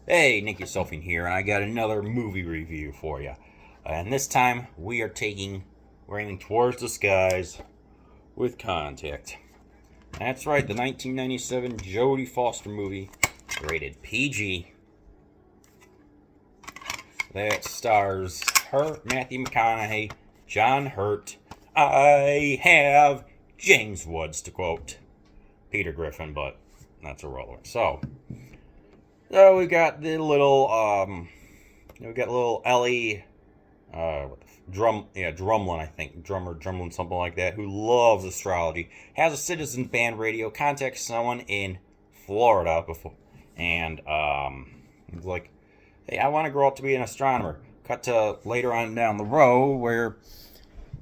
Hey, Nick Yourselfing here, and I got another movie review for you. And this time we're aiming towards the skies with Contact. That's right, the 1997 Jodie Foster movie, rated PG, that stars her, Matthew McConaughey, John Hurt. I have James Woods, to quote Peter Griffin, but that's irrelevant. So we got the little Ellie, Drumlin, I think, Drumlin, something like that, who loves astrology, has a citizen band radio, contacts someone in Florida before, and he's like, hey, I want to grow up to be an astronomer. Cut to later on down the road where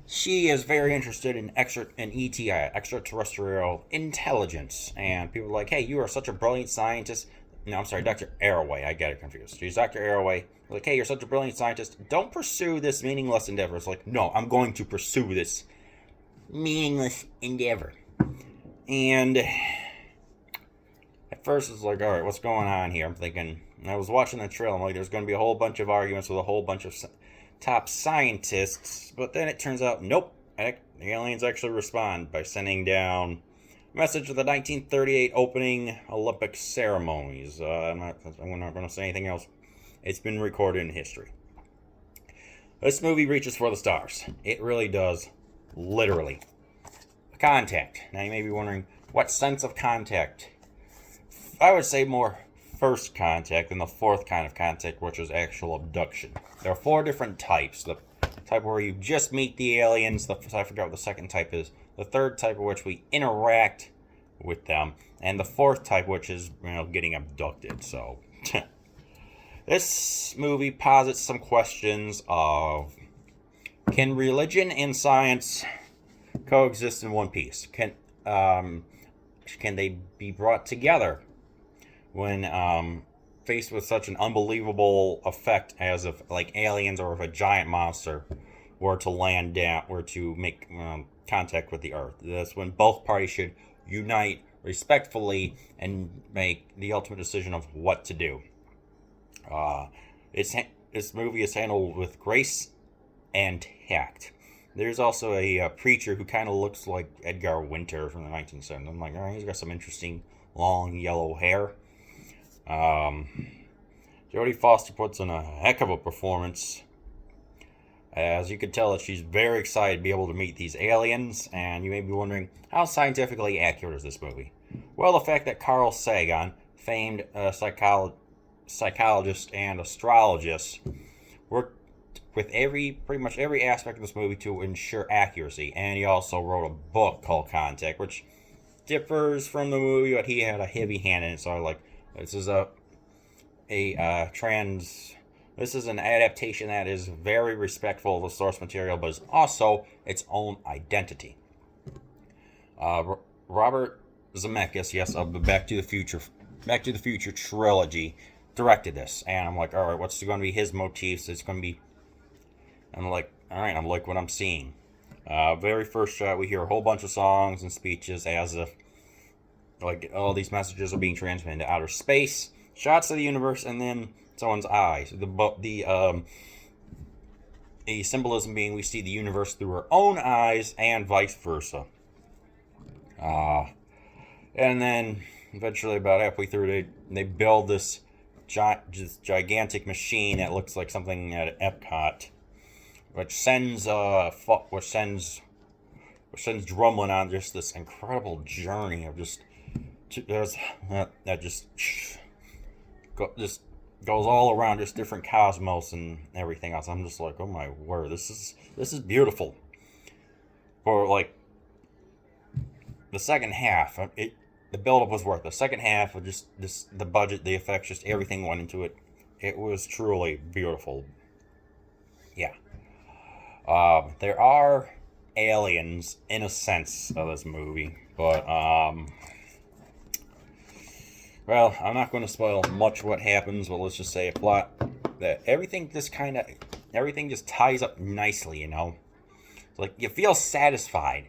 she is very interested in ETI, extraterrestrial intelligence, and people are like, hey, you are such a brilliant scientist. No, I'm sorry, Dr. Arroway. I get it confused. She's Dr. Arroway. Like, hey, you're such a brilliant scientist. Don't pursue this meaningless endeavor. It's like, no, I'm going to pursue this meaningless endeavor. And at first, it's like, all right, what's going on here? I'm thinking, I was watching the trailer. I'm like, there's going to be a whole bunch of arguments with a whole bunch of top scientists. But then it turns out, nope, the aliens actually respond by sending down message of the 1938 opening Olympic ceremonies. I'm not going to say anything else. It's been recorded in history. This movie reaches for the stars. It really does, literally. Contact. Now you may be wondering, what sense of contact? I would say more first contact than the fourth kind of contact, which is actual abduction. There are four different types. The type where you just meet the aliens. I forgot what the second type is. The third type of which we interact with them, and the fourth type, which is getting abducted. So, this movie posits some questions of: can religion and science coexist in one piece? Can they be brought together when faced with such an unbelievable effect as if like aliens or if a giant monster were to make contact with the Earth? That's when both parties should unite respectfully and make the ultimate decision of what to do. This movie is handled with grace and tact. There's also a preacher who kind of looks like Edgar Winter from the 1970s. I'm like, all right, he's got some interesting long yellow hair. Jodie Foster puts in a heck of a performance. As you can tell that she's very excited to be able to meet these aliens, and you may be wondering, how scientifically accurate is this movie? Well, the fact that Carl Sagan, famed psychologist and astrologist, worked with pretty much every aspect of this movie to ensure accuracy, and he also wrote a book called Contact, which differs from the movie, but he had a heavy hand in it, so I like, this is This is an adaptation that is very respectful of the source material, but is also its own identity. Robert Zemeckis, yes, of the Back to the Future trilogy, directed this, and I'm like, all right, what's going to be his motifs? I'm like, all right, I'm like what I'm seeing. Very first shot, we hear a whole bunch of songs and speeches as if like all these messages are being transmitted into outer space. Shots of the universe, and then someone's eyes. The symbolism being we see the universe through our own eyes, and vice versa. And then eventually, about halfway through, they build this gigantic machine that looks like something at Epcot, which sends Drumlin on just this incredible journey of just goes all around just different cosmos and everything else. I'm just like, oh my word, this is beautiful. For like the second half, the buildup was worth it. The second half of just the budget, the effects, just everything went into it. It was truly beautiful. Yeah. There are aliens in a sense of this movie, but well, I'm not going to spoil much of what happens, but let's just say a plot that everything just ties up nicely, It's like you feel satisfied.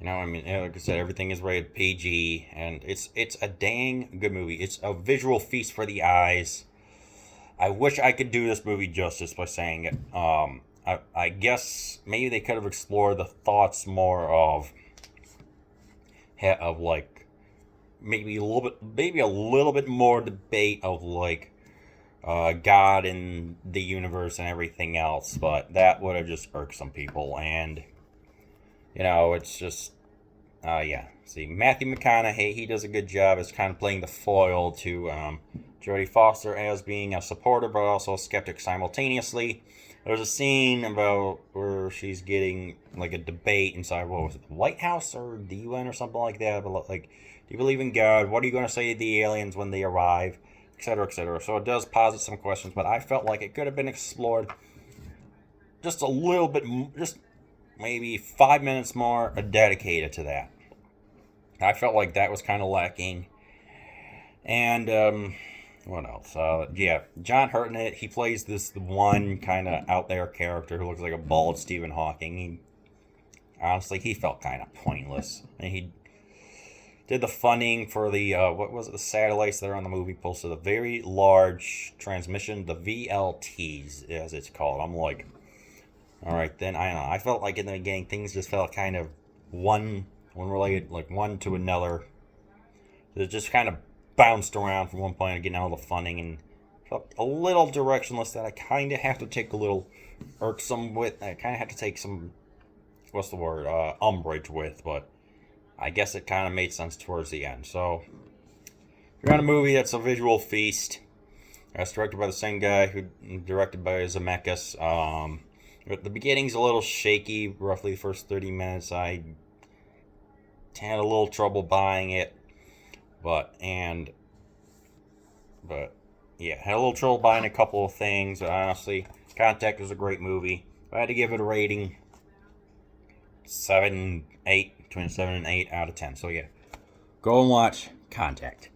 You know, I mean, like I said, everything is rated PG, and it's a dang good movie. It's a visual feast for the eyes. I wish I could do this movie justice by saying it. I guess maybe they could have explored the thoughts more of like maybe a little bit more debate of like God and the universe and everything else, but that would have just irked some people, and you know, it's just yeah. See, Matthew McConaughey, he does a good job as kind of playing the foil to Jodie Foster as being a supporter but also a skeptic simultaneously. There's a scene about where she's getting like a debate inside, what was it, the White House or the UN or something like that. But like, do you believe in God? What are you going to say to the aliens when they arrive? Etc. Etc. So it does posit some questions, but I felt like it could have been explored just a little bit, just maybe 5 minutes more dedicated to that. I felt like that was kind of lacking. And what else? Yeah, John Hurt in it. He plays this one kind of out there character who looks like a bald Stephen Hawking. Honestly, he felt kind of pointless. And he did the funding for the what was it? The satellites that are on the movie poster, the very large transmission, the VLTs as it's called. I'm like, all right, then I don't know. I felt like in the beginning things just felt kind of one related, like one to another. It just kind of bounced around from one point to getting all the funding and felt a little directionless that I kind of have to take a little irksome with. I kind of have to take some, what's the word, umbrage with, but I guess it kind of made sense towards the end. So, if you're on a movie that's a visual feast, that's directed by the same guy who directed by Zemeckis. The beginning's a little shaky, roughly the first 30 minutes. I had a little trouble buying it, but yeah, had a little trouble buying a couple of things. But honestly, Contact was a great movie. If I had to give it a rating, 7, 8, between 7 and 8 out of 10. So yeah, go and watch Contact.